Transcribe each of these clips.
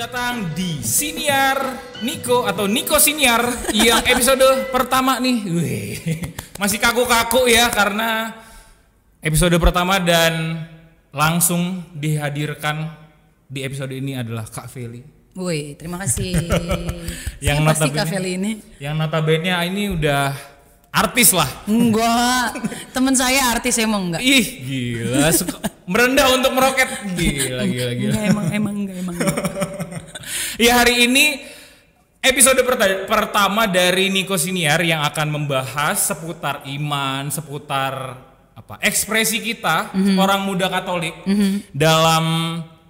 datang di Siniar Niko atau Niko Siniar yang episode pertama nih. Wih, masih kaku-kaku ya karena episode pertama dan langsung dihadirkan di episode ini adalah Kak Feli. Woi, terima kasih. Yang Siapa sih notabene, Kak Feli ini? Yang notabene ini udah artis lah. Enggak, temen saya artis emang enggak. Ih, gila, merendah untuk meroket. Gila. Enggak, emang enggak. Ya, hari ini episode pertama dari Niko Siniar yang akan membahas seputar iman, seputar ekspresi kita orang muda Katolik dalam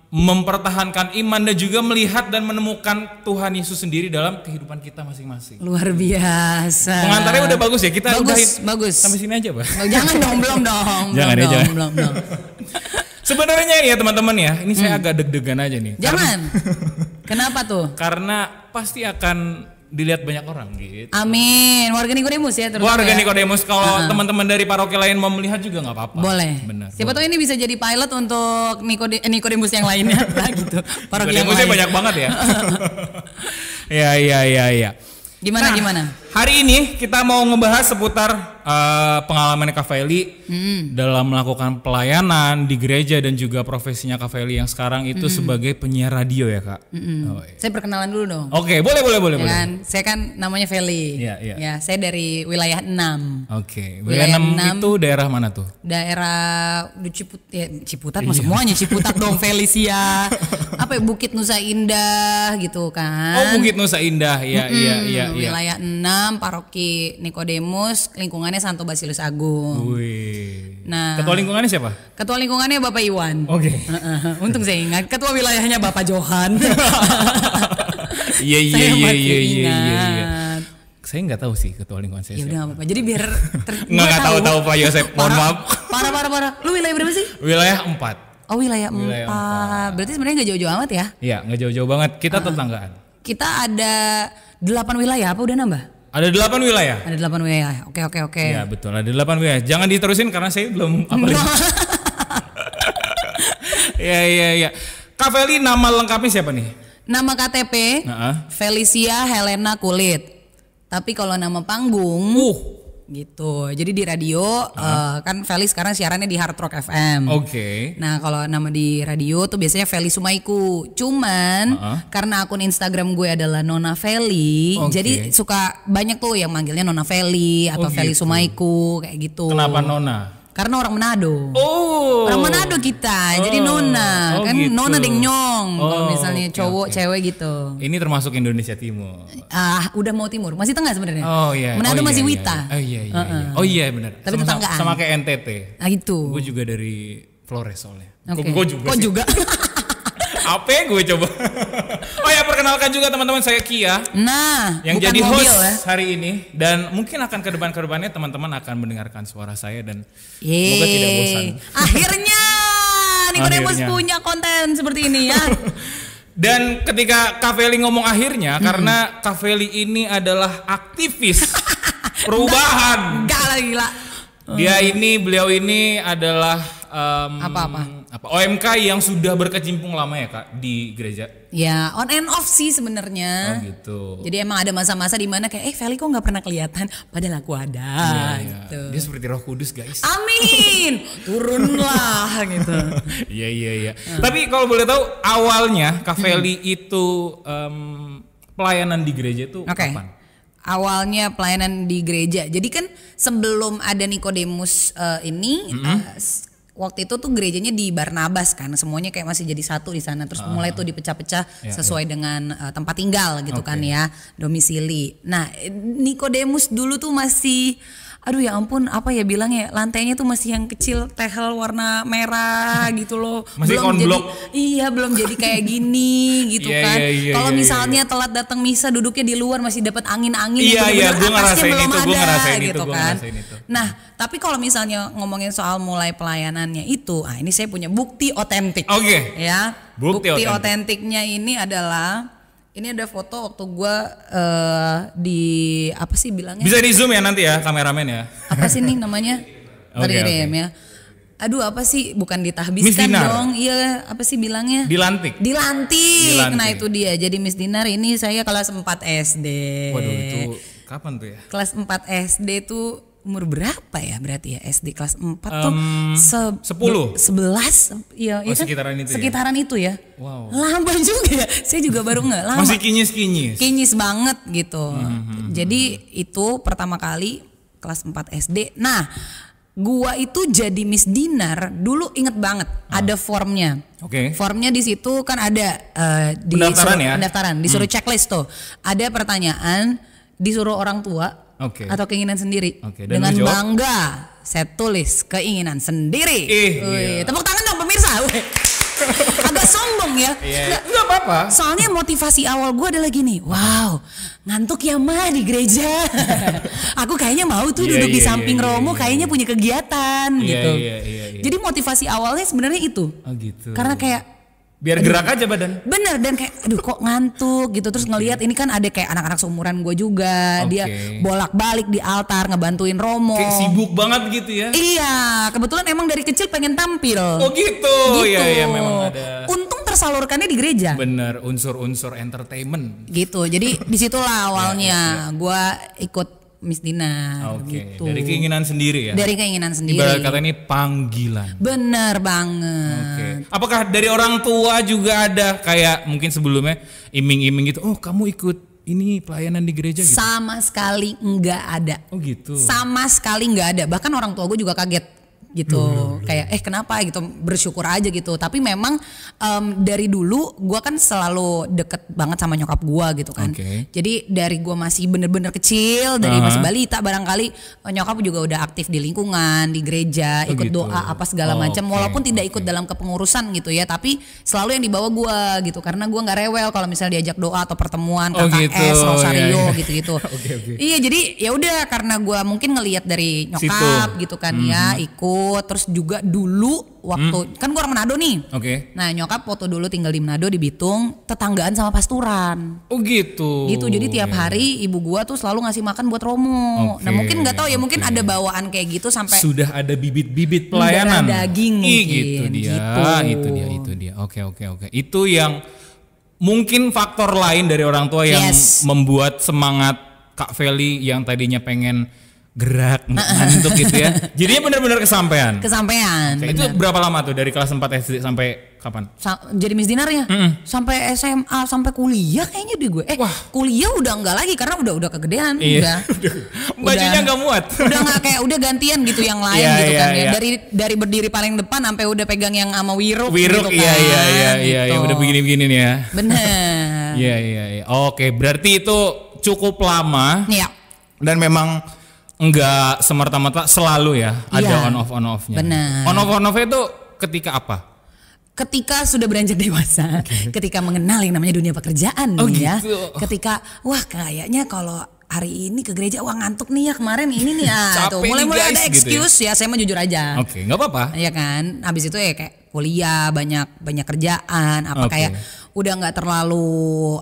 mempertahankan iman dan juga melihat dan menemukan Tuhan Yesus sendiri dalam kehidupan kita masing-masing. Luar biasa. Pengantarnya udah bagus ya, kita bagus. Sampai sini aja, Pak. Oh, jangan dong, belum. Belum. Sebenarnya ya teman-teman ya, ini saya agak deg-degan aja nih. Jangan. Kenapa tuh? Karena pasti akan dilihat banyak orang gitu. Amin. Warga Nikodemus ya terutama. Warga Nikodemus, kalau teman-teman dari paroki lain mau melihat juga nggak apa-apa. Boleh. Benar. Siapa tahu ini bisa jadi pilot untuk Nikodemus yang lainnya lah gitu. Paroki yang lain. Banyak banget ya. Ya. Gimana? Hari ini kita mau ngebahas seputar pengalaman Kak Feli dalam melakukan pelayanan di gereja dan juga profesinya Kak Feli yang sekarang itu sebagai penyiar radio ya, Kak. Oh, iya. Saya perkenalan dulu dong. Oke, boleh. Kan, saya kan namanya Feli. Iya. Ya, saya dari wilayah 6. Oke. Wilayah 6 itu daerah mana tuh? Daerah Ciputat semuanya Ciputat dong, Felicia. Bukit Nusa Indah gitu kan. Oh, Bukit Nusa Indah. Iya. Wilayah 6, Paroki Nikodemus, lingkungannya Santo Basilius Agung. Wih. Nah, ketua lingkungannya siapa? Ketua lingkungannya Bapak Iwan. Oke. Untung saya ingat. Ketua wilayahnya Bapak Johan. Iya. Saya nggak tahu sih ketua lingkungan saya. Ya udah nggak apa-apa. Jadi biar nggak tahu Pak Yosep. Mohon maaf. Parah. Lu wilayah berapa sih? Wilayah 4. Oh, wilayah 4. Berarti sebenarnya nggak jauh-jauh amat ya? Iya, nggak jauh-jauh banget. Kita tetanggaan. Kita ada 8 wilayah, apa udah nambah? Ada 8 wilayah. Ada 8 wilayah. Oke. Iya, betul. Ada 8 wilayah. Jangan diterusin karena saya belum Iya. Kak Feli, nama lengkapnya siapa nih? Nama KTP Felicia Helena Kulit. Tapi kalau nama panggung gitu. Jadi di radio kan Feli sekarang siarannya di Hard Rock FM. Oke. Nah, kalau nama di radio tuh biasanya Feli Sumaiku. Cuman karena akun Instagram gue adalah Nona Feli, jadi suka banyak tuh yang manggilnya Nona Feli atau Feli gitu. Sumaiku kayak gitu. Kenapa Nona? Karena orang Manado. Oh. Orang Manado kita. Jadi Nona. Kan gitu. Nona deng nyong. Kalau misalnya cowok, cewek gitu. Ini termasuk Indonesia Timur. Udah mau timur. Masih tengah sebenarnya. Oh iya. Manado masih Wita. Iya. Oh iya benar. Tapi tetanggaan. Sama kayak NTT. Nah itu. Gue juga dari Flores soalnya. Okay. Kok juga? Apa yang gue coba? Oh ya, perkenalkan juga teman-teman, saya Kia. Nah, yang jadi mobil, host hari ini, dan mungkin akan ke depannya teman-teman akan mendengarkan suara saya dan semoga tidak bosan. Akhirnya Nikodemus punya konten seperti ini ya. Dan ketika Kak Feli ngomong akhirnya, karena Kak Feli ini adalah aktivis perubahan. Gila. Beliau ini adalah OMK yang sudah berkecimpung lama ya Kak di gereja. Ya, on and off sih sebenarnya. Oh gitu. Jadi emang ada masa-masa di mana kayak Feli kok nggak pernah kelihatan, padahal aku ada. Gitu. Dia seperti Roh Kudus guys. Amin. Turunlah gitu. Iya. Tapi kalau boleh tahu awalnya Kak Feli itu pelayanan di gereja itu kapan? Awalnya pelayanan di gereja. Jadi kan sebelum ada Nikodemus ini waktu itu tuh gerejanya di Barnabas kan, semuanya kayak masih jadi satu di sana. Terus mulai tuh dipecah-pecah sesuai dengan tempat tinggal gitu kan ya, domisili. Nah, Nikodemus dulu tuh masih aduh ya ampun, apa ya bilangnya, lantainya tuh masih yang kecil, tehel warna merah gitu loh. Masih konblok. Belum jadi kayak gini gitu kan. Kalau misalnya telat datang misa duduknya di luar masih dapat angin-angin yang benar-benar atasnya belum ada gitu kan. Nah, tapi kalau misalnya ngomongin soal mulai pelayanannya itu, ini saya punya bukti otentik. Oke. Ya. Bukti otentiknya ini adalah ini ada foto waktu gue di apa sih bilangnya? Bisa di zoom ya nanti ya kameramen ya. Apa sih nih namanya? Okay. Ya. aduh apa sih, bukan ditahbiskan Miss Dinar. dong. Iya, apa sih bilangnya? Dilantik. Dilantik. Nah itu dia. Jadi Miss Dinar ini saya kelas 4 SD. Waduh, itu kapan tuh ya? Kelas 4 SD tuh umur berapa ya berarti ya? SD kelas 4 tuh 10. 11. Iya, Oh, sekitaran itu ya? sekitaran itu ya. Wow. Lama juga ya. Saya juga baru nggak lama. Masih kinyis-kinyis. Kinyis banget gitu. Jadi itu pertama kali kelas 4 SD. Nah, gua itu jadi Miss Dinar dulu inget banget ada formnya. Oke. Formnya di situ kan ada Pendaftaran ya? pendaftaran, disuruh checklist tuh. Ada pertanyaan, disuruh orang tua Oke. atau keinginan sendiri. Oke, dan Dengan lu jawab? bangga saya tulis keinginan sendiri. Wih, iya. tepuk tangan dong pemirsa. Wih. Agak sombong ya. Enggak apa-apa. Soalnya motivasi awal gue adalah gini, wow, ngantuk ya mah di gereja. Aku kayaknya mau tuh Iya, duduk di iya, samping iya, Romo, iya, kayaknya punya kegiatan Iya, gitu. iya. Jadi motivasi awalnya sebenarnya itu. Oh gitu. Karena kayak Biar gerak aja badan. bener, dan kayak aduh kok ngantuk gitu, terus ngelihat ini kan ada kayak anak-anak seumuran gue juga, dia Oke. bolak-balik di altar ngebantuin Romo. Kayak sibuk banget gitu ya. Iya, kebetulan emang dari kecil pengen tampil. Oh gitu. Gitu. Iya memang ada. Untung tersalurkannya di gereja. Bener, unsur-unsur entertainment. Gitu, jadi disitulah awalnya gue ikut Miss Dinar. Oke. Gitu. Dari keinginan sendiri ya. Dari keinginan sendiri. Ibarat kata ini panggilan. Bener Oke. banget. Apakah dari orang tua juga ada kayak mungkin sebelumnya iming-iming gitu, oh kamu ikut ini pelayanan di gereja gitu? Sama sekali nggak ada. Oh gitu. Sama sekali nggak ada. Bahkan orang tua gue juga kaget gitu. Kayak kenapa gitu, bersyukur aja gitu. Tapi memang dari dulu gue kan selalu deket banget sama nyokap gue gitu kan. Oke. Jadi dari gue masih bener-bener kecil, dari masih balita barangkali nyokap juga udah aktif di lingkungan, di gereja, Oh, ikut gitu. doa apa segala macam. Oke, Walaupun tidak oke. ikut dalam kepengurusan gitu ya, tapi selalu yang dibawa gue gitu. Karena gue nggak rewel kalau misalnya diajak doa atau pertemuan Oh, KKS, gitu. Rosario Iya, iya. gitu-gitu. Oke. Iya, jadi ya udah karena gue mungkin ngelihat dari nyokap Situ. gitu kan ya, ikut. Terus juga dulu waktu kan gue orang Manado nih. Oke. Nah nyokap waktu dulu tinggal di Manado di Bitung, tetanggaan sama pasturan. Oh gitu. Gitu, jadi tiap Iya. hari ibu gua tuh selalu ngasih makan buat Romo. Oke, Nah mungkin nggak tahu ya, mungkin oke. ada bawaan kayak gitu sampai Sudah ada bibit-bibit pelayanan. Darah daging Ih, mungkin, gitu dia. gitu. Itu dia. Oke. Itu yang mungkin faktor lain dari orang tua yang Yes. membuat semangat Kak Feli yang tadinya pengen gerak ngantuk gitu ya. Jadinya benar-benar kesampaian. kesampaian. Oke, itu bener. berapa lama tuh dari kelas 4 SD sampai kapan? Jadi Miss Dinar ya, sampai SMA, sampai kuliah kayaknya deh gue. Wah. Kuliah udah enggak lagi karena udah kegedean, Iya. udah. Bajunya nggak muat. Udah nggak kayak udah gantian gitu yang lain Iya, gitu iya, kan ya. iya. Dari berdiri paling depan sampai udah pegang yang sama Wiruk Wiruk, gitu kan. iya, gitu. yang udah begini-begini nih ya. Bener. Iya. Oke, berarti itu cukup lama Iya. dan memang enggak semerta-merta selalu ya Iya. ada on off-nya. Benar. On off itu ketika apa? Ketika sudah beranjak dewasa, ketika mengenal yang namanya dunia pekerjaan Oh, nih ya. gitu. Ketika wah kayaknya kalau hari ini ke gereja wah ngantuk nih ya kemarin ini nih tuh Capek mulai-mulai nih, ada guys, gitu ya. excuse ya. Saya mah jujur aja. Oke, nggak apa-apa. Iya kan, habis itu ya kayak kuliah banyak kerjaan apa Oke. kayak udah nggak terlalu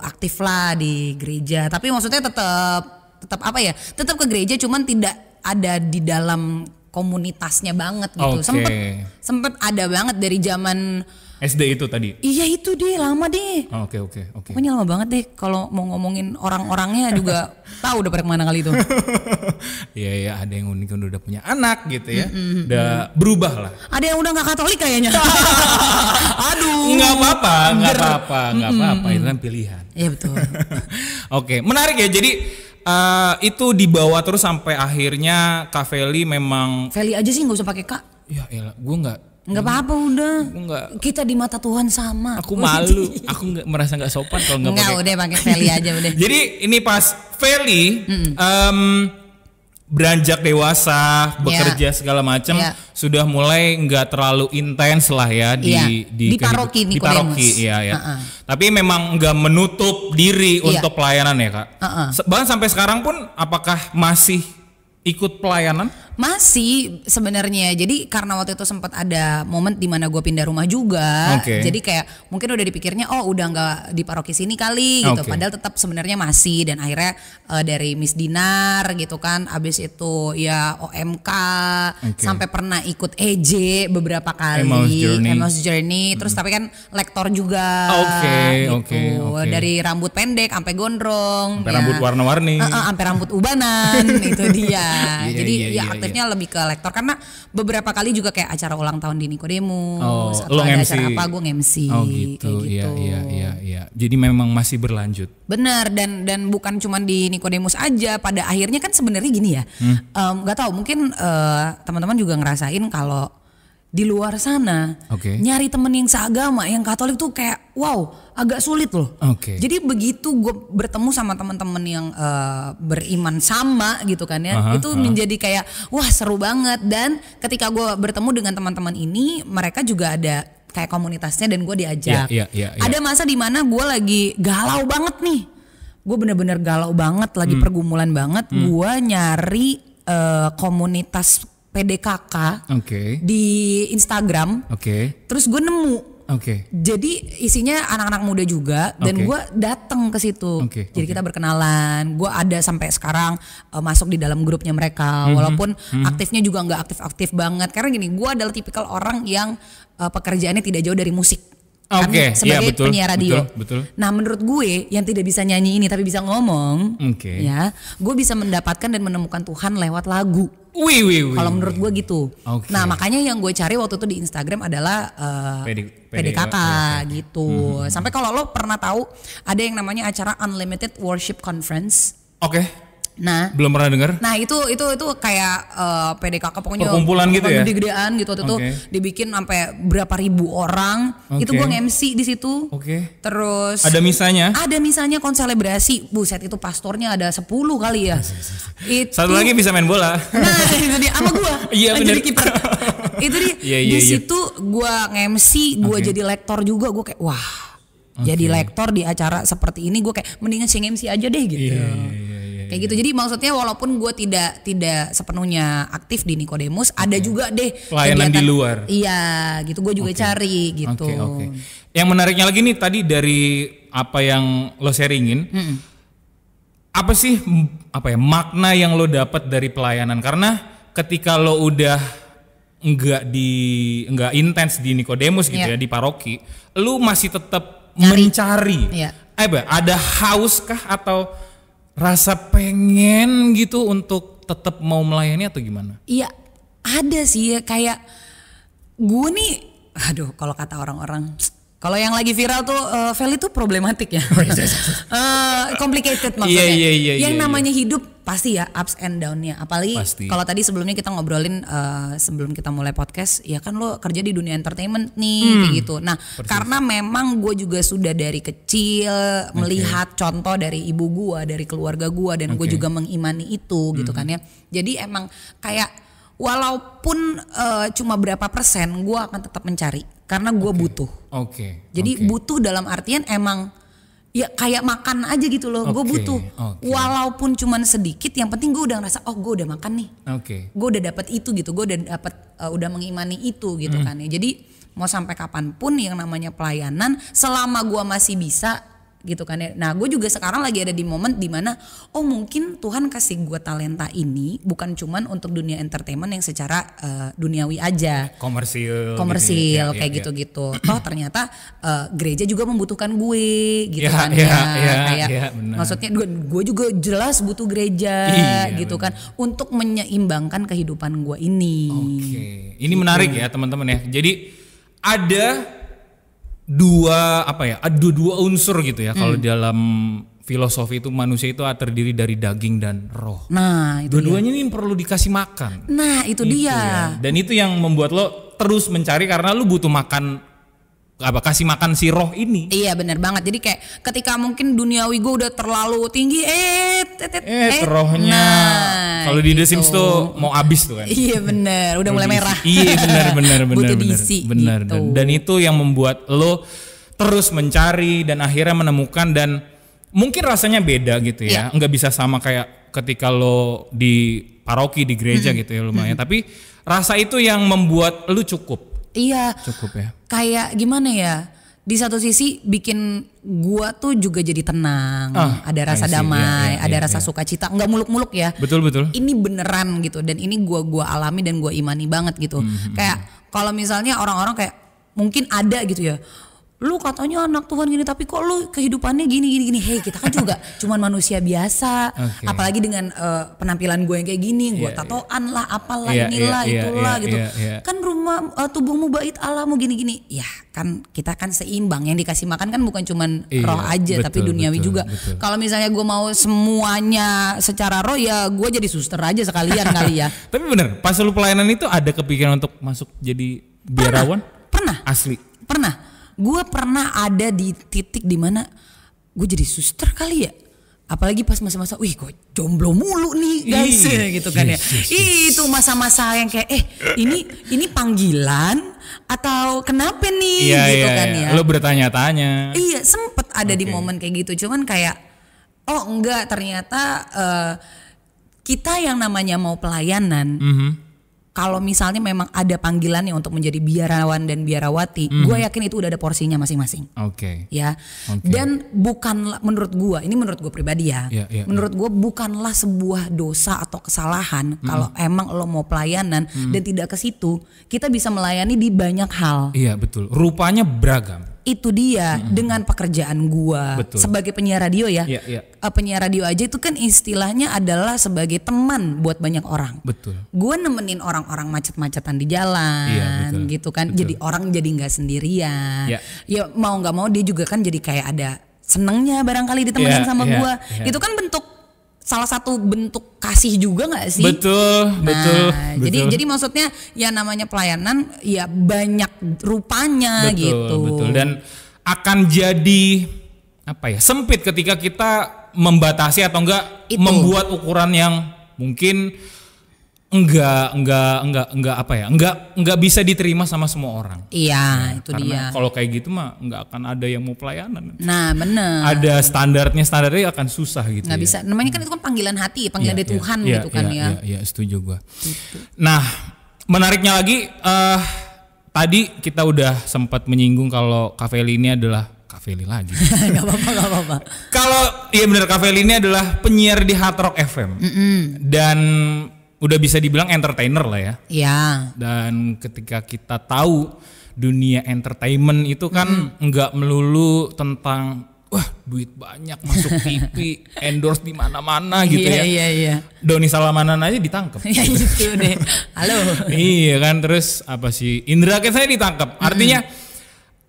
aktif lah di gereja. Tapi maksudnya tetap apa ya? Tetap ke gereja, cuman tidak ada di dalam komunitasnya banget gitu. Oke. Sempet ada banget dari zaman. SD itu tadi. Iya itu deh, lama deh. Oke. Pokoknya lama banget deh. Kalau mau ngomongin orang-orangnya juga tahu udah pada kemana kali itu. Iya, ada yang unik udah punya anak gitu ya. Udah berubah lah. Ada yang udah nggak Katolik kayaknya. Aduh. Nggak apa-apa. Itu kan pilihan. Iya betul. Oke, menarik ya. Jadi itu dibawa terus sampai akhirnya Kak Feli memang Feli aja sih nggak usah pakai Kak. ya elah, gue Nggak apa-apa udah. nggak. Kita di mata Tuhan sama. Aku malu. Aku merasa nggak sopan kalau nggak Nggak pakai. udah pakai Feli aja udah. Jadi ini pas Feli beranjak dewasa, bekerja segala macam, Ya. sudah mulai nggak terlalu intens lah ya Iya. Di kehidupan- paroki di Nikodemus. paroki, iya ya. Uh-uh. Tapi memang nggak menutup diri Iya. untuk pelayanan ya Kak. Uh-uh. Bahkan sampai sekarang pun apakah masih ikut pelayanan? Masih sebenarnya. Jadi karena waktu itu sempat ada momen di mana gue pindah rumah juga. Jadi kayak mungkin udah dipikirnya udah nggak di paroki sini kali gitu. Padahal tetap sebenarnya masih, dan akhirnya dari Miss Dinar gitu kan. Abis itu ya OMK sampai pernah ikut EJ beberapa kali. Emmaus Journey. Terus tapi kan lektor juga. Gitu. Dari rambut pendek sampai gondrong. Sampai rambut warna-warni. Sampai rambut ubanan itu dia. Jadi aktifnya lebih ke lektor, karena beberapa kali juga kayak acara ulang tahun di Nicodemus atau ada acara apa gue nge-MC. Gitu. Iya. Jadi memang masih berlanjut. Benar, dan bukan cuma di Nicodemus aja. Pada akhirnya kan sebenarnya gini ya. Nggak tahu, mungkin teman-teman juga ngerasain kalau di luar sana nyari temen yang seagama, yang Katolik tuh kayak agak sulit loh. Jadi begitu gue bertemu sama teman-teman yang beriman sama gitu kan ya, itu menjadi kayak wah seru banget. Dan ketika gue bertemu dengan teman-teman ini, mereka juga ada kayak komunitasnya dan gue diajak. Ada masa dimana gue lagi galau banget nih, gue bener-bener galau banget, lagi pergumulan banget. Gue nyari komunitas PDKK di Instagram, terus gue nemu. Jadi isinya anak-anak muda juga, dan gue datang ke situ. Jadi kita berkenalan. Gue ada sampai sekarang masuk di dalam grupnya mereka, walaupun aktifnya juga nggak aktif-aktif banget. Karena gini, gue adalah tipikal orang yang pekerjaannya tidak jauh dari musik. Sebagai penyiar radio. Betul. Nah menurut gue yang tidak bisa nyanyi ini tapi bisa ngomong, ya, gue bisa mendapatkan dan menemukan Tuhan lewat lagu. Kalau menurut gue gitu. Nah makanya yang gue cari waktu itu di Instagram adalah PDKK gitu. Sampai kalau lo pernah tahu ada yang namanya acara Unlimited Worship Conference. Nah, belum pernah dengar. Nah itu kayak PDKK pokoknya perkumpulan gitu ya. Gede-gedean gitu itu dibikin sampai berapa ribu orang. Itu gue nge-MC di situ. Terus ada misanya? Ada misanya konselebrasi. Buset, itu pastornya ada 10 kali ya. Satu lagi bisa main bola. Nah itu dia sama gue. Iya benar. Jadi kiper. Itu dia. Di situ gue nge-MC, gue jadi lektor juga. Gue kayak wah. Jadi lektor di acara seperti ini, gue kayak mendingan sih nge-MC aja deh gitu. Kayak gitu. Jadi maksudnya walaupun gue tidak sepenuhnya aktif di Nicodemus, ada juga deh pelayanan di luar. Iya, gitu. Gue juga cari gitu. Yang menariknya lagi nih tadi dari apa yang lo sharingin, apa sih makna yang lo dapat dari pelayanan? Karena ketika lo udah nggak intens di Nicodemus gitu ya, di paroki, lo masih tetap mencari. Ada haus kah atau rasa pengen gitu untuk tetap mau melayani atau gimana? Iya, ada sih ya, kayak gue nih, kalau kata orang-orang, kalau yang lagi viral tuh Feli tuh problematik ya. Complicated maksudnya. Yang namanya hidup pasti ya ups and down-nya. Apalagi kalau tadi sebelumnya kita ngobrolin sebelum kita mulai podcast, ya kan lo kerja di dunia entertainment nih kayak gitu. Nah, karena memang gue juga sudah dari kecil melihat contoh dari ibu gue, dari keluarga gue, dan gue juga mengimani itu gitu kan ya. Jadi emang kayak walaupun cuma berapa persen, gue akan tetap mencari karena gue butuh. Jadi butuh dalam artian emang ya kayak makan aja gitu loh. Gue butuh walaupun cuman sedikit, yang penting gue udah ngerasa gue udah makan nih. Gue udah dapat itu gitu. Gue udah dapat udah mengimani itu gitu kan ya. Jadi mau sampai kapanpun yang namanya pelayanan, selama gue masih bisa gitu kan ya. Nah gue juga sekarang lagi ada di momen dimana mungkin Tuhan kasih gue talenta ini bukan cuman untuk dunia entertainment yang secara duniawi aja, komersil gitu, kayak gitu-gitu. Toh ternyata gereja juga membutuhkan gue gitu kan ya. Maksudnya gue juga jelas butuh gereja gitu kan untuk menyeimbangkan kehidupan gue ini. Ini menarik ya teman-teman ya. Jadi ada dua unsur gitu ya. Kalau dalam filosofi itu manusia itu terdiri dari daging dan roh. Nah, itu dua-duanya ini perlu dikasih makan. Nah, itu dia. Ya. Dan itu yang membuat lo terus mencari karena lo butuh makan kasih makan si roh ini. Iya benar banget. Jadi kayak ketika mungkin duniawi gue udah terlalu tinggi, rohnya kalau di The Sims tuh mau habis tuh kan. Iya benar, udah mulai merah. Iya benar. Butuh diisi. Benar. Gitu. Dan itu yang membuat lo terus mencari dan akhirnya menemukan, dan mungkin rasanya beda gitu ya. Nggak bisa sama kayak ketika lo di paroki, di gereja gitu ya lumayan. Tapi rasa itu yang membuat lu cukup. Iya. Cukup ya. Kayak gimana ya? Di satu sisi bikin gua tuh juga jadi tenang, ada rasa damai, ada rasa sukacita, nggak muluk-muluk ya. Betul. Ini beneran gitu, dan ini gua alami dan gua imani banget gitu. Kayak kalau misalnya orang-orang kayak mungkin ada gitu ya, lu katanya anak Tuhan gini tapi kok lu kehidupannya gini. Hei, kita kan juga cuman manusia biasa. Apalagi dengan penampilan gue yang kayak gini, gue tatoan lah, apalah, inilah, itulah gitu. Kan rumah tubuhmu bait Allahmu gini-gini. Ya kan kita kan seimbang, yang dikasih makan kan bukan cuman roh aja, tapi duniawi juga. Kalau misalnya gue mau semuanya secara roh, ya gue jadi suster aja sekalian kali ya. Tapi bener, pas lu pelayanan itu ada kepikiran untuk masuk jadi biarawan? Pernah. Asli? Pernah. Gue pernah ada di titik dimana gue jadi suster kali ya, apalagi pas masa-masa wih kok jomblo mulu nih guys gitu kan ya. Itu masa-masa yang kayak ini panggilan atau kenapa nih gitu kan ya. Lo bertanya-tanya. Iya, sempet ada di momen kayak gitu, cuman kayak oh enggak, ternyata kita yang namanya mau pelayanan, kalau misalnya memang ada panggilannya untuk menjadi biarawan dan biarawati, gue yakin itu udah ada porsinya masing-masing. Ya. Dan bukanlah, menurut gue, ini menurut gue pribadi ya, menurut gue bukanlah sebuah dosa atau kesalahan kalau emang lo mau pelayanan dan tidak ke situ. Kita bisa melayani di banyak hal. Iya betul. Rupanya beragam. Itu dia dengan pekerjaan gua sebagai penyiar radio ya. Penyiar radio aja itu kan istilahnya adalah sebagai teman buat banyak orang. Betul. Gua nemenin orang-orang macet-macetan di jalan gitu kan. Jadi orang jadi nggak sendirian. Ya mau nggak mau dia juga kan jadi kayak ada senengnya barangkali ditemenin sama gua. Itu kan salah satu bentuk kasih juga nggak sih? Betul. Jadi maksudnya ya namanya pelayanan ya banyak rupanya gitu. Betul. Dan akan jadi apa ya, sempit ketika kita membatasi atau enggak membuat ukuran yang mungkin enggak bisa diterima sama semua orang. Iya, itu karena dia. Kalau kayak gitu mah enggak akan ada yang mau pelayanan. Nah, benar. Ada standarnya akan susah gitu. Nggak bisa. Namanya kan itu kan panggilan hati, panggilan dari Tuhan gitu kan ya. Iya, setuju gua. Gitu. Nah, menariknya lagi tadi kita udah sempat menyinggung kalau Kak Feli ini adalah Kak Feli lagi. Gak apa-apa. Kalau iya benar, Kak Feli ini adalah penyiar di Hard Rock FM. Dan udah bisa dibilang entertainer lah ya. Iya. Dan ketika kita tahu dunia entertainment itu kan enggak melulu tentang wah duit banyak masuk TV, endorse di mana-mana gitu ya. Iya. Doni Salamanan aja ditangkap. Ya gitu deh. Halo. Iya kan, terus apa sih Indra Kents saya ditangkap. Artinya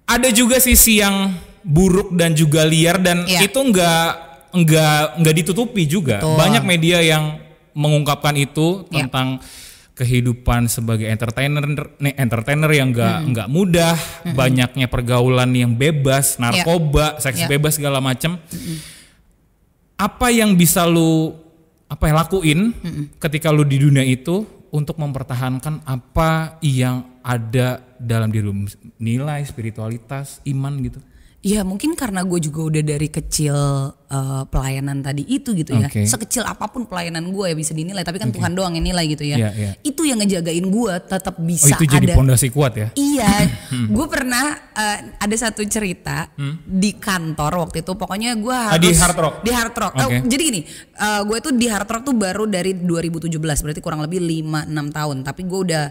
ada juga sisi yang buruk dan juga liar dan itu enggak ditutupi juga. Betul. Banyak media yang mengungkapkan itu tentang kehidupan sebagai entertainer yang enggak mudah, banyaknya pergaulan yang bebas, narkoba, seks bebas segala macam. Apa yang bisa lu lakuin ketika lu di dunia itu untuk mempertahankan apa yang ada dalam diri lu, nilai, spiritualitas, iman gitu? Ya mungkin karena gue juga udah dari kecil pelayanan tadi itu gitu ya. Sekecil apapun pelayanan gue ya bisa dinilai, tapi kan Tuhan doang yang nilai gitu ya. Itu yang ngejagain gue tetap bisa itu jadi pondasi kuat ya. Iya. Gue pernah ada satu cerita di kantor waktu itu. Pokoknya gue harus di Hard Rock. Di Hard Rock. Jadi gini, gue tuh di Hard Rock tuh baru dari 2017, berarti kurang lebih 5-6 tahun. Tapi gue udah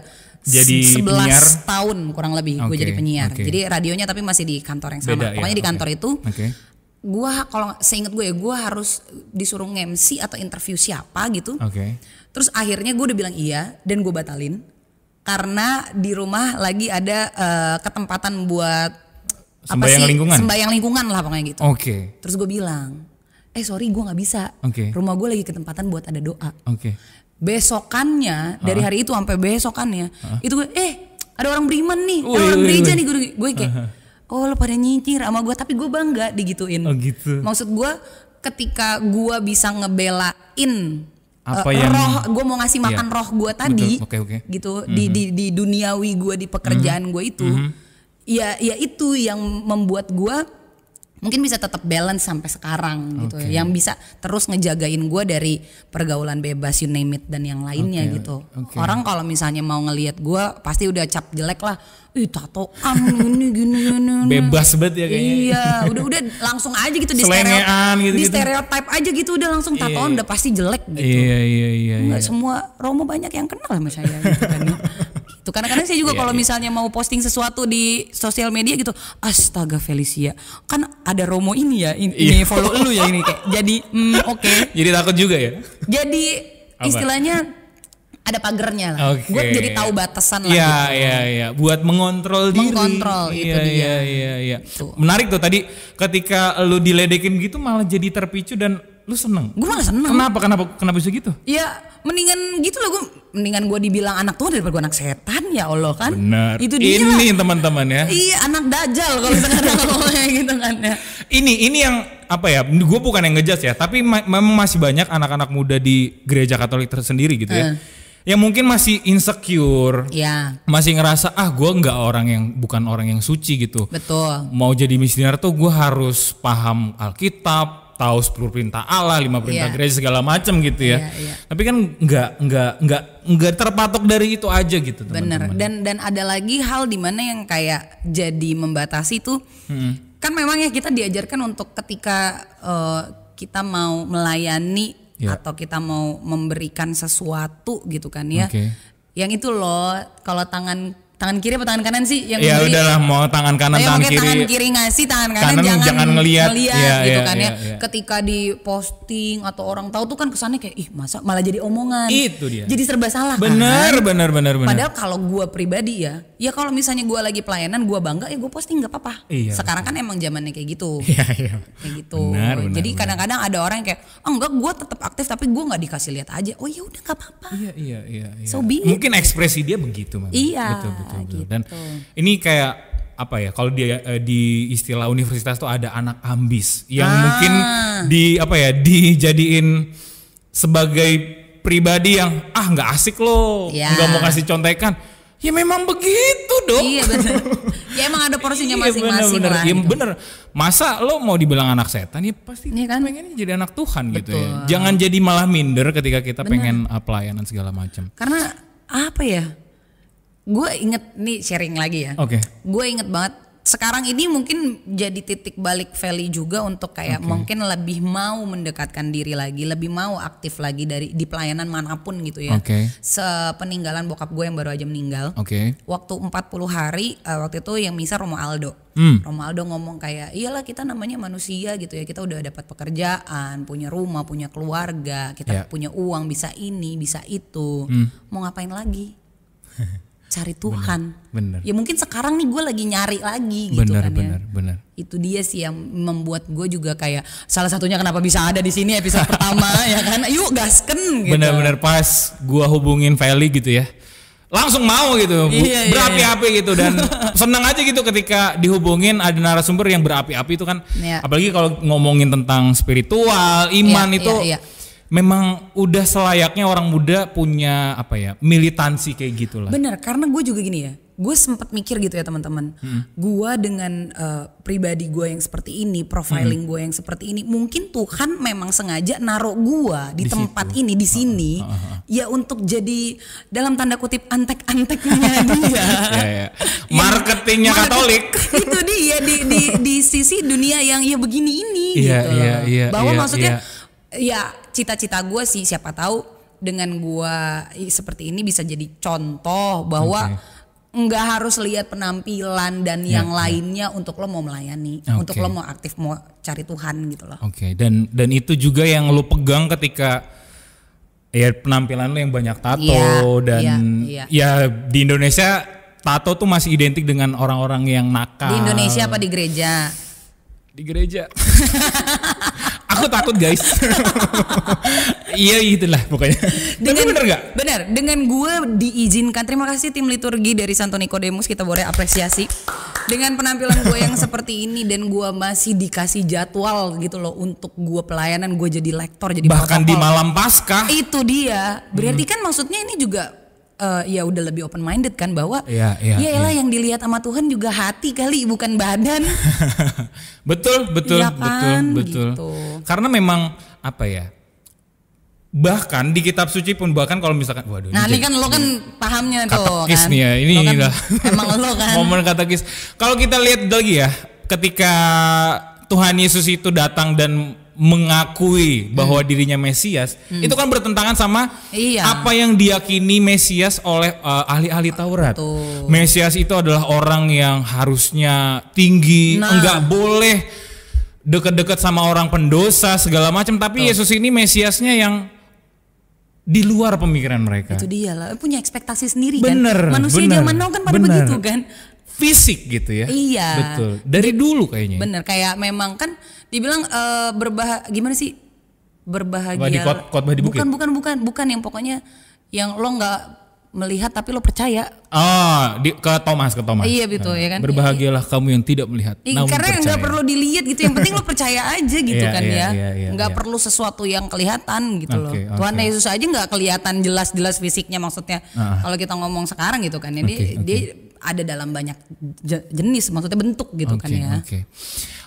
jadi 11 penyiar tahun kurang lebih gue jadi penyiar. Jadi radionya tapi masih di kantor yang sama. Pokoknya di kantor itu gue, kalau seinget gue ya, gue harus disuruh nge-MC atau interview siapa gitu. Terus akhirnya gue udah bilang iya dan gue batalin karena di rumah lagi ada ketempatan buat sembahyang lingkungan lah pokoknya gitu. Terus gue bilang sorry gue nggak bisa. Rumah gue lagi ketempatan buat ada doa. Besokannya dari hari itu sampai besokannya itu gue ada orang beriman nih, ada orang gereja nih, gue kayak oh lo pada nyinyir sama gue, tapi gue bangga digituin. Maksud gue ketika gue bisa ngebelain apa yang roh, gue mau ngasih makan roh gue tadi, gitu di duniawi gue, di pekerjaan gue itu, ya itu yang membuat gue mungkin bisa tetap balance sampai sekarang gitu ya, yang bisa terus ngejagain gue dari pergaulan bebas, you name it, dan yang lainnya gitu. Orang kalau misalnya mau ngelihat gue pasti udah cap jelek lah, ih tatoan gini bebas banget ya kayaknya. Iya, udah langsung aja gitu di stereotype aja gitu, udah langsung tatoan udah pasti jelek gitu. Iya. Nggak semua Romo banyak yang kenal sama saya gitu kan. Itu kadang-kadang saya juga kalau misalnya mau posting sesuatu di sosial media gitu, astaga Felicia, kan ada Romo ini ya, ini follow lu ya ini, kayak jadi oke. Jadi takut juga ya? Jadi istilahnya ada pagernya lah. Gue jadi tahu batasan lah. Iya. Buat mengontrol diri. Itu dia. Iya. Menarik tuh tadi ketika lu diledekin gitu malah jadi terpicu dan lu seneng. Gue malah seneng. Kenapa bisa gitu? Ya mendingan gitu loh, mendingan gue dibilang anak Tuhan daripada gue anak setan, ya Allah kan. Benar. Itu dia ini lah. Teman-teman ya. Iya, anak dajal kalau sekarang ngomongnya gitu kan ya. Ini yang apa ya? Gue bukan yang ngejudge ya, tapi memang masih banyak anak-anak muda di gereja Katolik tersendiri gitu ya. Yang mungkin masih insecure, masih ngerasa gue bukan orang yang suci gitu. Betul. Mau jadi misioner tuh gue harus paham Alkitab, tahu 10 perintah Allah, 5 perintah gereja segala macam gitu ya. Tapi kan nggak terpatok dari itu aja gitu, teman-teman. Bener. Dan ada lagi hal di mana yang kayak jadi membatasi tuh. Kan memang ya kita diajarkan untuk ketika kita mau melayani atau kita mau memberikan sesuatu gitu kan ya. Yang itu loh, kalau tangan kiri atau tangan kanan sih yang ya udahlah, mau tangan kanan tangan kiri. Tangan kiri ngasih, tangan kanan jangan ngelihat gitu kan ya. Ketika di posting atau orang tahu tuh kan kesannya kayak masa malah jadi omongan. Itu dia. Jadi serba salah. Benar. Padahal kalau gue pribadi ya kalau misalnya gue lagi pelayanan gue bangga ya gue posting nggak apa-apa. Sekarang kan emang zamannya kayak gitu. Kayak gitu. Benar, jadi kadang-kadang ada orang yang kayak enggak, gue tetap aktif tapi gue nggak dikasih lihat aja. Oh ya udah nggak apa-apa. Iya. So be it. Mungkin ekspresi dia begitu. Iya. Betul. Gitu. Dan ini kayak apa ya, kalau dia di istilah universitas tuh ada anak ambis yang mungkin dijadiin sebagai pribadi yang nggak asik loh, nggak mau kasih contekan. Ya memang begitu dong. Iya benar. Ya emang ada porsinya masing-masing lah. Iya gitu. bener. Masa lo mau dibilang anak setan, ya pasti kan? Pengennya jadi anak Tuhan. Betul. Gitu ya. Jangan jadi malah minder ketika kita pengen pelayanan segala macam. Karena apa ya? Gue inget nih, sharing lagi ya. Gue inget banget sekarang ini mungkin jadi titik balik Feli juga untuk kayak mungkin lebih mau mendekatkan diri lagi, lebih mau aktif lagi di pelayanan manapun gitu ya. Sepeninggalan bokap gue yang baru aja meninggal. Waktu 40 hari waktu itu yang misa Romo Aldo. Romo Aldo ngomong kayak iyalah kita namanya manusia gitu ya, kita udah dapat pekerjaan, punya rumah, punya keluarga, kita punya uang, bisa ini, bisa itu. Mau ngapain lagi? Cari Tuhan. Bener. Ya mungkin sekarang nih gue lagi nyari lagi gitu bener. Itu dia sih yang membuat gue juga kayak salah satunya kenapa bisa ada di sini episode pertama ya kan. Yuk gasken gitu. Bener pas gue hubungin Feli gitu ya, langsung mau gitu, berapi-api gitu, dan seneng aja gitu ketika dihubungin ada narasumber yang berapi-api itu kan. Apalagi kalau ngomongin tentang spiritual, iman itu. Memang udah selayaknya orang muda punya militansi kayak gitulah. Bener, karena gue juga gini ya, gue sempat mikir gitu ya teman-teman. Gue dengan pribadi gue yang seperti ini, profiling gue yang seperti ini, mungkin Tuhan memang sengaja naruh gue di tempat situ. Ini di sini, ya untuk jadi dalam tanda kutip antek-anteknya dia. Marketingnya Katolik. Itu dia di sisi dunia yang ya begini ini gitu loh. Bahwa maksudnya ya cita-cita gue sih, siapa tahu dengan gue seperti ini bisa jadi contoh bahwa nggak harus lihat penampilan dan yang lainnya untuk lo mau melayani, untuk lo mau aktif, mau cari Tuhan gitu loh. Dan itu juga yang lo pegang ketika penampilan lo yang banyak tato ya di Indonesia tato tuh masih identik dengan orang-orang yang nakal. Di Indonesia apa di gereja? Di gereja. Aku takut guys. Iya itulah pokoknya. Bener gak? Bener, dengan gue diizinkan. Terima kasih tim liturgi dari Santo Nikodemus, kita boleh apresiasi. Dengan penampilan gue yang seperti ini dan gue masih dikasih jadwal gitu loh untuk gue pelayanan, gue jadi lektor, jadi bahkan protokol. Di malam Paskah. Itu dia. Berarti kan maksudnya ini juga ya udah lebih open minded kan bahwa Iya. yang dilihat sama Tuhan juga hati kali bukan badan. betul. Iya kan? Gitu. Karena memang apa ya? Bahkan di kitab suci pun bahkan kalau misalkan waduh nah ini kan lo kan pahamnya tuh katekis kan. nih ya ini lo kan, lah emang lo kan momen katekis. Kalau kita lihat lagi ya ketika Tuhan Yesus itu datang dan mengakui bahwa dirinya Mesias, itu kan bertentangan sama apa yang diyakini Mesias oleh ahli-ahli Taurat. Betul. Mesias itu adalah orang yang harusnya tinggi, enggak boleh deket-deket sama orang pendosa segala macam, tapi Yesus ini Mesiasnya yang di luar pemikiran mereka. Itu dia lah, punya ekspektasi sendiri bener, kan. Manusia zaman now kan pada begitu kan. Fisik gitu ya. Iya. Betul. Dari dulu kayaknya. Bener, kayak memang kan dibilang gimana sih? Berbahagia. Di khotbah di bukit. Bukan yang pokoknya yang lo nggak melihat tapi lo percaya. Ke Thomas. Iya gitu ya kan. Berbahagialah kamu yang tidak melihat namun karena percaya. nggak perlu dilihat gitu, yang penting lo percaya aja gitu kan ya. Nggak iya. perlu sesuatu yang kelihatan gitu loh. Tuhan Yesus aja nggak kelihatan jelas fisiknya maksudnya. Kalau kita ngomong sekarang gitu kan ya, dia ada dalam banyak jenis, maksudnya bentuk gitu kan ya.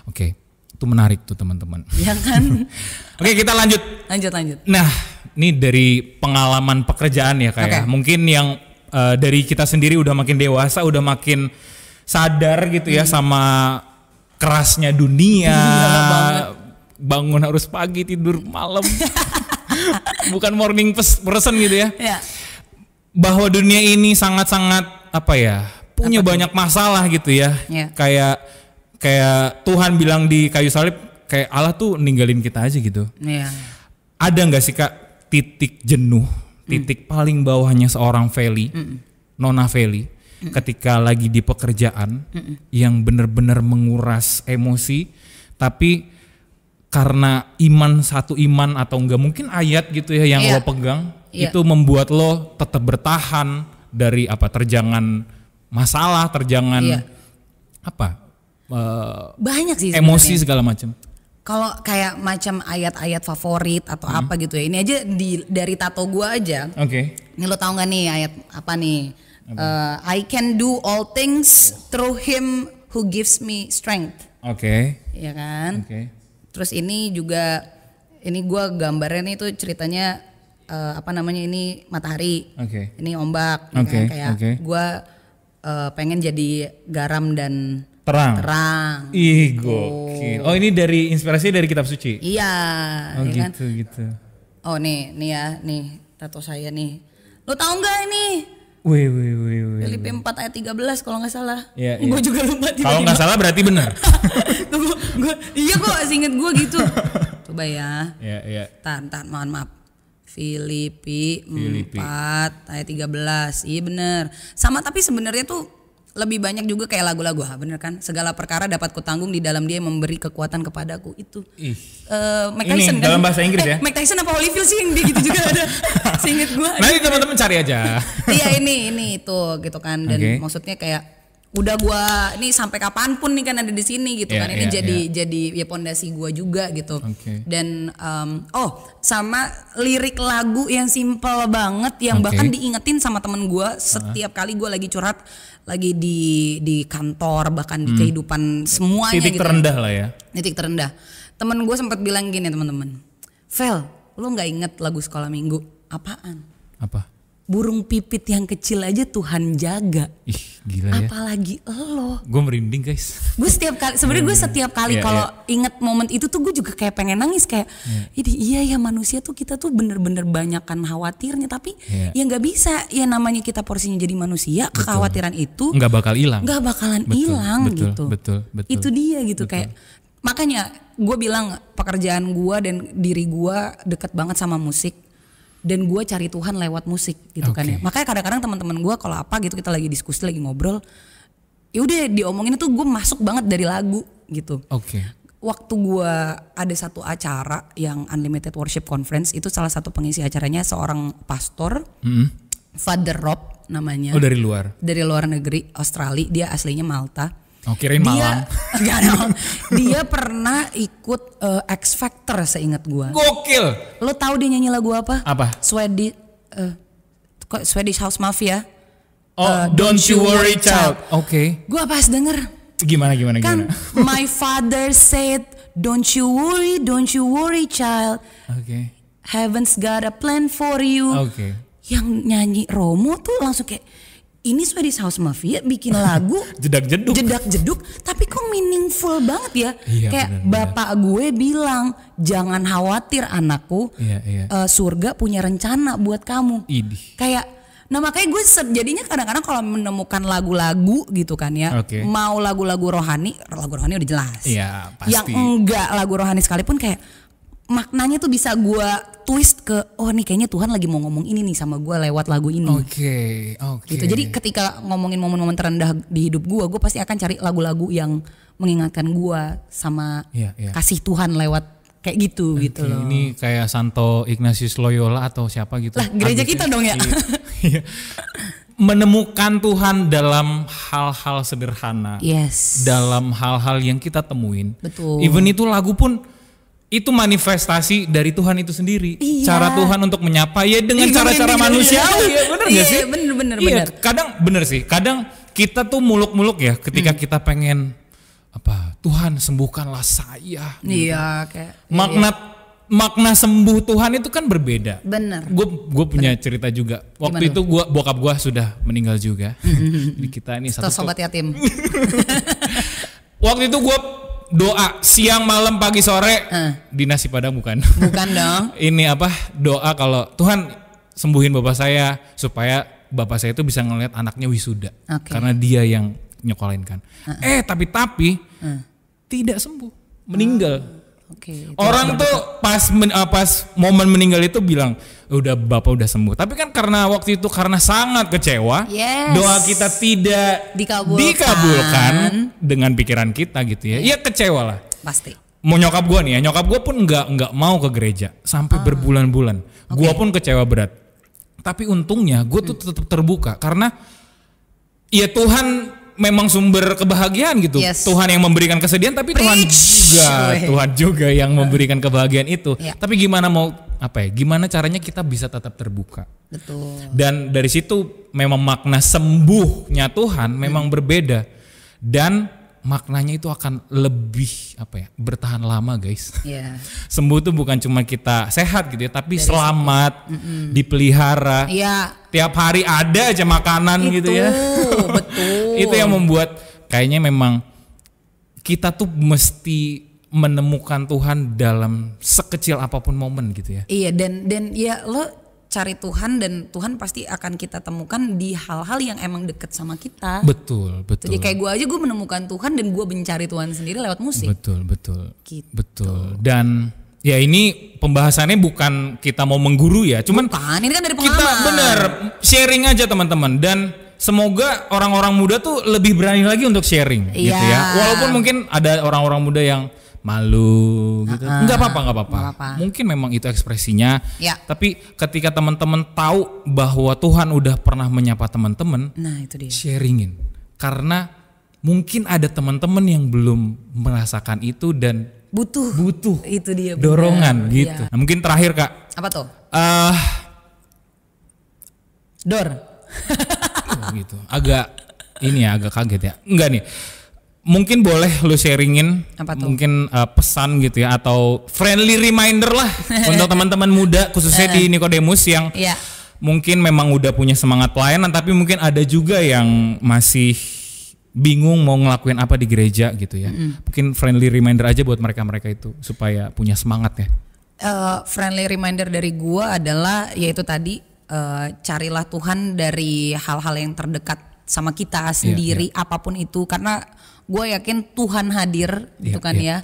Oke. Itu menarik tuh teman-teman. Ya kan. Oke, kita lanjut. Nah, ini dari pengalaman pekerjaan ya kayak mungkin yang dari kita sendiri udah makin dewasa, udah makin sadar gitu ya sama kerasnya dunia. Bangun harus pagi, tidur malam. Bukan morning person gitu ya. Bahwa dunia ini sangat-sangat punya banyak masalah gitu ya. Kayak Tuhan bilang di kayu salib, kayak Allah tuh ninggalin kita aja gitu. Ada nggak sih Kak titik jenuh, titik paling bawahnya seorang Feli, Nona Feli, ketika lagi di pekerjaan yang benar-benar menguras emosi, tapi karena satu iman atau enggak mungkin ayat gitu ya yang lo pegang, itu membuat lo tetap bertahan dari terjangan masalah, terjangan banyak sih emosi sebenarnya. Segala macam. Kalau kayak macam ayat-ayat favorit atau apa gitu ya, ini aja dari tato gua aja. Ini lo tau gak nih ayat apa nih? I can do all things through him who gives me strength. Iya kan? Terus ini juga, ini gua gambarnya nih tuh ceritanya ini matahari, ini ombak, kayak gua pengen jadi garam dan terang. Ih gokil. Oh ini dari inspirasi dari kitab suci? Iya. Ya gitu. Oh nih tato saya nih. Lo tau gak ini? Wih. Filipi 4 ayat 13 kalau gak salah. Iya. Gue juga lupa. Kalau gak salah berarti benar. Iya kok seinget gue gitu. Coba ya. Iya. Tahan, mohon maaf. Filipi 4 ayat 13. Iya bener. Sama tapi sebenarnya tuh lebih banyak juga kayak lagu-lagu, bener kan? Segala perkara dapat kutanggung di dalam Dia yang memberi kekuatan kepadaku. Itu Mike Tyson ini dalam bahasa Inggris ya? Mike Tyson apa Holyfield sih yang dia gitu juga ada. Seinget gue. Nanti teman-teman cari aja. Iya ini itu gitu kan, dan maksudnya kayak udah gua ini sampai kapanpun nih kan ada di sini gitu kan. Ini jadi ya pondasi gua juga gitu. Dan sama lirik lagu yang simple banget yang bahkan diingetin sama temen gua setiap kali gua lagi curhat, lagi di kantor, bahkan di kehidupan semuanya. Titik gitu. terendah lah ya. Titik terendah. Temen gua sempat bilang gini teman-teman. Vel, lu nggak inget lagu sekolah minggu? Apaan? Apa? Burung pipit yang kecil aja Tuhan jaga. Ih gila ya. Apalagi lo. Gue merinding guys. Gue setiap kali, sebenarnya gue setiap kali kalau inget momen itu tuh gue juga kayak pengen nangis kayak. Iya ya manusia tuh kita tuh bener-bener banyakan khawatirnya, tapi ya nggak bisa ya, namanya kita porsinya jadi manusia. Kekhawatiran itu nggak bakal hilang. Nggak bakalan hilang gitu. Betul. Itu dia gitu kayak. Makanya gue bilang pekerjaan gue dan diri gue deket banget sama musik. Dan gue cari Tuhan lewat musik gitu kan ya. Makanya kadang-kadang teman-teman gue kalau apa gitu kita lagi diskusi, lagi ngobrol, ya udah diomongin itu gue masuk banget dari lagu gitu. Waktu gue ada satu acara yang Unlimited Worship Conference, itu salah satu pengisi acaranya seorang pastor, Father Rob namanya. Oh dari luar? Dari luar negeri, Australia, dia aslinya Malta. Kirain Malang. Dia pernah ikut X Factor seingat gue. Gokil. Lo tahu dia nyanyi lagu apa? Apa? Swedish kok Swedish House Mafia. Don't you worry child. Oke. Gue pas denger. Gimana? Kan my father said, don't you worry child. Oke. Heaven's got a plan for you. Oke. Yang nyanyi Romo tuh langsung kayak, ini Swedish House Mafia bikin lagu jedak-jeduk tapi kok meaningful banget ya. Iya, kayak bener. bapak gue bilang, jangan khawatir anakku, surga punya rencana buat kamu. Idih. Kayak, nah makanya gue jadinya kadang-kadang kalau menemukan lagu-lagu gitu kan ya, mau lagu-lagu rohani udah jelas. Iya, pasti. Yang enggak lagu rohani sekalipun kayak maknanya tuh bisa gue twist ke, oh nih kayaknya Tuhan lagi mau ngomong ini nih sama gue lewat lagu ini. Oke. Gitu. Jadi ketika ngomongin momen-momen terendah di hidup gue pasti akan cari lagu-lagu yang mengingatkan gue sama kasih Tuhan lewat kayak gitu gitu loh. Ini kayak Santo Ignatius Loyola atau siapa gitu. Lah gereja kita dong ya. Iya. Menemukan Tuhan dalam hal-hal sederhana. Yes. Dalam hal-hal yang kita temuin. Betul. Even itu lagu pun itu manifestasi dari Tuhan itu sendiri. Iya. Cara Tuhan untuk menyapa ya dengan cara-cara manusiawi. Iya, bener gak sih? Bener. Iya, kadang bener sih. Kadang kita tuh muluk-muluk ya ketika kita pengen Tuhan sembuhkanlah saya. Iya, kayak makna sembuh Tuhan itu kan berbeda. Bener. Gue punya cerita juga. Waktu itu bokap gue sudah meninggal juga. Jadi kita ini satu sobat yatim. Waktu itu gue doa siang malam pagi sore di nasi padang bukan dong. Ini doa kalau Tuhan sembuhin bapak saya supaya bapak saya itu bisa ngelihat anaknya wisuda. Karena dia yang nyekolahin kan. Tapi tidak sembuh, meninggal. Orang tuh pas momen meninggal itu bilang udah bapak udah sembuh. Tapi kan karena waktu itu karena sangat kecewa, doa kita tidak dikabulkan dengan pikiran kita gitu ya. Iya kecewa lah. Pasti. Mau nyokap gue nih ya, nyokap gue pun nggak mau ke gereja sampai berbulan-bulan. Gue pun kecewa berat. Tapi untungnya gue tuh tetap terbuka karena ya Tuhan memang sumber kebahagiaan gitu. Tuhan yang memberikan kesedihan tapi Tuhan juga yang memberikan kebahagiaan itu. Tapi gimana caranya kita bisa tetap terbuka. Betul. Dan dari situ memang makna sembuhnya Tuhan memang berbeda dan maknanya itu akan lebih bertahan lama guys. Sembuh tuh bukan cuma kita sehat gitu ya, tapi dari selamat, dipelihara. Tiap hari ada aja makanan itu, gitu ya. Betul. Itu yang membuat kayaknya memang kita tuh mesti menemukan Tuhan dalam sekecil apapun momen gitu ya. Iya dan ya lo cari Tuhan dan Tuhan pasti akan kita temukan di hal-hal yang emang deket sama kita. Betul. Jadi kayak gue aja gue menemukan Tuhan dan gue mencari Tuhan sendiri lewat musik. Betul. Gitu. Betul. Dan ya ini pembahasannya bukan kita mau mengguru ya, cuman ini kan dari pengalaman. Kita bener sharing aja teman-teman dan semoga orang-orang muda tuh lebih berani lagi untuk sharing gitu ya. Walaupun mungkin ada orang-orang muda yang malu gitu. Enggak apa-apa. Mungkin memang itu ekspresinya. Tapi ketika teman-teman tahu bahwa Tuhan udah pernah menyapa teman-teman, itu dia. Sharingin. Karena mungkin ada teman-teman yang belum merasakan itu dan butuh itu dia dorongan gitu. Nah, mungkin terakhir Kak. Apa tuh? Gitu. Agak kaget ya. Enggak nih. Mungkin boleh lu sharingin mungkin pesan gitu ya atau friendly reminder lah untuk teman-teman muda khususnya di Nikodemus yang mungkin memang udah punya semangat pelayanan tapi mungkin ada juga yang masih bingung mau ngelakuin apa di gereja gitu ya. Mungkin friendly reminder aja buat mereka-mereka itu supaya punya semangat ya. Friendly reminder dari gua adalah yaitu tadi carilah Tuhan dari hal-hal yang terdekat sama kita sendiri apapun itu karena gue yakin Tuhan hadir gitu kan ya.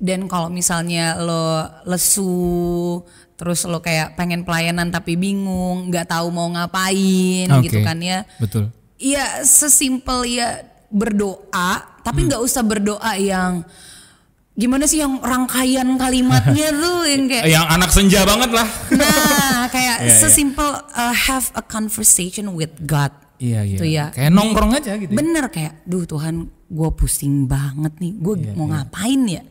Dan kalau misalnya lo lesu terus lo kayak pengen pelayanan tapi bingung, nggak tahu mau ngapain gitu kan ya. Betul. Iya sesimpel ya berdoa, tapi nggak usah berdoa yang gimana sih yang rangkaian kalimatnya tuh yang kayak yang anak senja banget lah. Nah kayak sesimpel have a conversation with God. Iya. Kayak nongkrong aja gitu. Bener kayak, Tuhan, gue pusing banget nih, gue mau ngapain ya?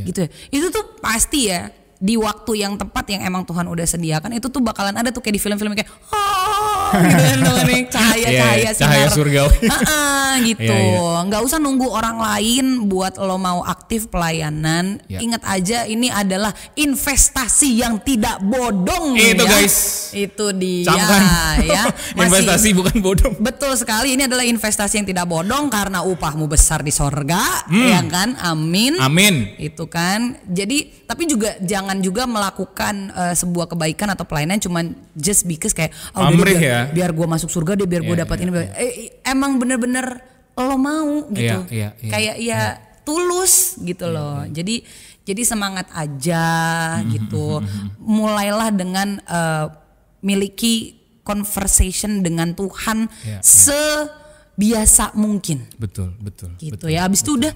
Gitu ya. Itu tuh pasti ya di waktu yang tepat yang emang Tuhan udah sediakan itu tuh bakalan ada tuh kayak di film-film kayak gitu kan, cahaya cahaya sinar surgawi. Gitu. Nggak usah nunggu orang lain buat lo mau aktif pelayanan. Ingat aja ini adalah investasi yang tidak bodong. Itu ya. guys. Itu dia Camkan. ya. Investasi bukan bodong. Betul sekali, ini adalah investasi yang tidak bodong karena upahmu besar di sorga, ya kan? Amin. Amin. Itu kan. Jadi tapi juga jangan juga melakukan sebuah kebaikan atau pelayanan cuman just because kayak biar gue masuk surga deh, biar gue dapat ini. Emang bener-bener lo mau gitu. Kayak tulus gitu loh. Jadi semangat aja gitu. Mulailah dengan miliki conversation dengan Tuhan sebiasa mungkin. Betul. Gitu betul, ya. Abis itu udah,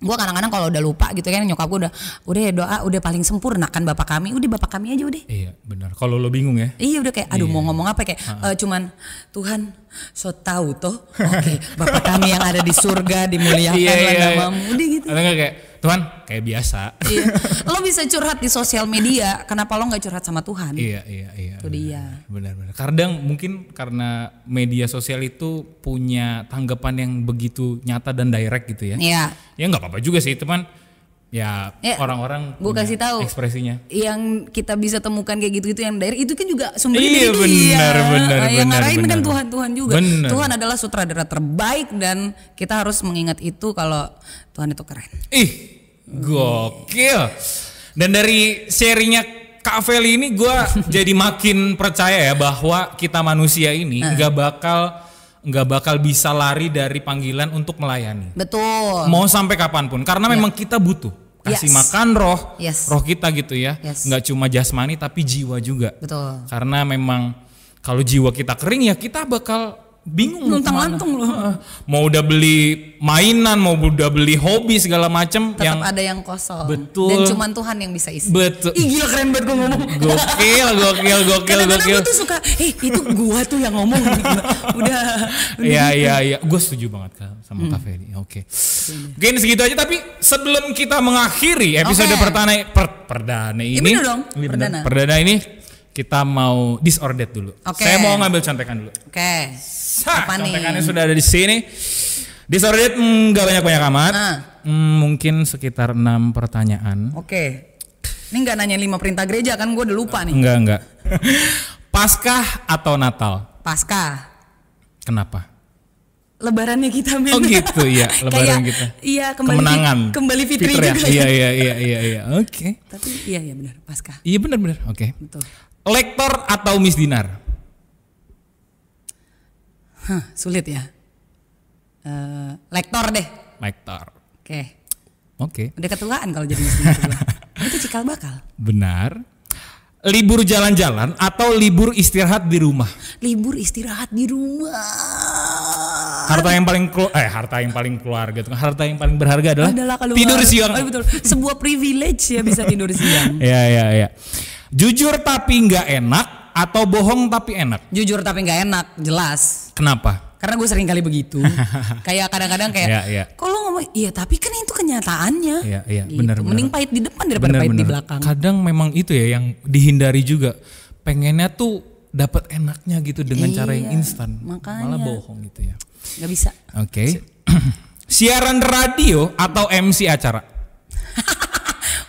gue kadang-kadang kalau udah lupa gitu kan, nyokap gue udah ya doa udah paling sempurna kan Bapak kami, udah Bapak kami aja udah. Iya benar. Kalau lo bingung ya. Iya udah kayak aduh mau ngomong apa kayak cuman Tuhan so tahu toh. Oke, Bapak kami yang ada di surga dimuliakanlah namamu. Udah gitu. Atau enggak kayak Tuhan kayak biasa. Iya. Lo bisa curhat di sosial media, kenapa lo nggak curhat sama Tuhan? Iya. Itu dia. Benar. Kadang mungkin karena media sosial itu punya tanggapan yang begitu nyata dan direct gitu ya. Iya. Ya nggak apa-apa juga sih teman. Ya orang-orang gue kasih tahu ekspresinya. Yang kita bisa temukan kayak gitu-gitu yang direct itu kan juga sumbernya dari benar, dia. Yang ngarahin benar. kan Tuhan juga. Benar. Tuhan adalah sutradara terbaik dan kita harus mengingat itu kalau Tuhan itu keren. Gokil. Dan dari sharingnya Kak Feli ini gue jadi makin percaya ya bahwa kita manusia ini nggak bakal bisa lari dari panggilan untuk melayani. Betul. Mau sampai kapanpun, karena memang kita butuh kasih makan roh kita gitu ya. Nggak cuma jasmani tapi jiwa juga. Betul. Karena memang kalau jiwa kita kering ya kita bakal bingung luntang-lantung loh. Mau udah beli mainan, mau udah beli hobi segala macem, tetap ada yang kosong. Betul. Dan cuman Tuhan yang bisa isi. Betul. Ih gila keren banget gue ngomong. Gokil. Kadang-kadang gue tuh suka, itu gua tuh yang ngomong. Udah. Iya. Gue setuju banget sama Kak Feli. Oke. Mungkin segitu aja, tapi sebelum kita mengakhiri episode perdana ini. Bener dong. Perdana ini kita mau disordered dulu. Saya mau ngambil contekan dulu. Contekannya sudah ada di sini. Disordered nggak banyak amat. Mungkin sekitar 6 pertanyaan. Ini nggak nanya 5 perintah gereja kan, gue udah lupa nih. Enggak. Paskah atau Natal? Paskah. Kenapa? Lebarannya kita men. Oh gitu ya, lebaran kita. Iya, kembali fitri ya? juga. Iya. Oke. Tapi iya benar, Paskah. Iya benar. Oke. Betul. Lektor atau Miss Dinar? Sulit ya. Lektor deh. Lektor. Oke. Udah ketuaan kalau jadi Miss Dinar. Itu cikal bakal. Benar. Libur jalan-jalan atau libur istirahat di rumah? Libur istirahat di rumah. Harta yang paling keluarga, harta yang paling berharga adalah tidur siang. Oh, betul. Sebuah privilege ya bisa tidur siang. Iya. Jujur tapi nggak enak atau bohong tapi enak? Jujur tapi nggak enak, jelas. Kenapa? Karena gue sering kali begitu. Kayak kadang-kadang kayak, kalau ngomong, iya tapi kan itu kenyataannya. Iya, gitu. benar. Mending pahit di depan daripada pahit di belakang. Kadang memang itu ya yang dihindari juga. Pengennya tuh dapat enaknya gitu dengan cara yang instan. Malah bohong gitu ya. Gak bisa. Oke. Siaran radio atau MC acara?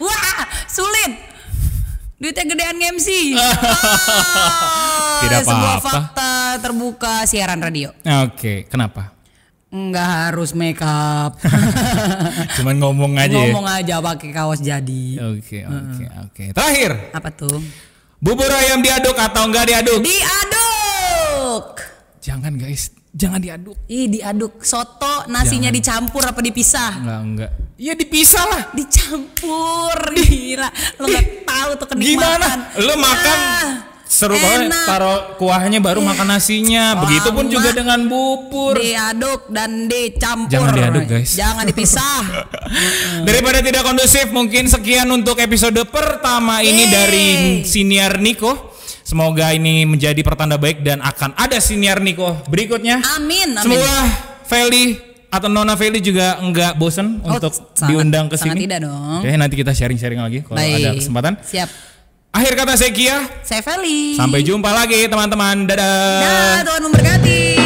Wah, sulit. Duitnya gedean MC. Tidak apa-apa. Sebuah fakta terbuka siaran radio. Oke, kenapa? Nggak harus make up. Cuman ngomong aja. Ngomong aja pakai kaos jadi. Oke. Terakhir. Apa tuh? Bubur ayam diaduk atau enggak diaduk? Diaduk. Jangan guys, jangan diaduk. Diaduk. Soto nasinya dicampur apa dipisah? Enggak. Iya dipisah lah. Dicampur. Gila. Lo gak tahu tuh kenikmatan. Gimana? Lo makan seru banget, taruh kuahnya baru makan nasinya. Begitupun juga dengan bubur. Diaduk dan dicampur. Jangan diaduk guys. Jangan dipisah. Daripada tidak kondusif, mungkin sekian untuk episode pertama ini dari Siniar Niko. Semoga ini menjadi pertanda baik dan akan ada Siniar Niko berikutnya. Amin. Semoga Feli atau Nona Feli juga enggak bosen untuk diundang ke sini. Sangat tidak dong. Oke, nanti kita sharing-sharing lagi kalau ada kesempatan. Siap. Akhir kata saya Kia. Saya Feli. Sampai jumpa lagi teman-teman. Dadah. Tuhan memberkati.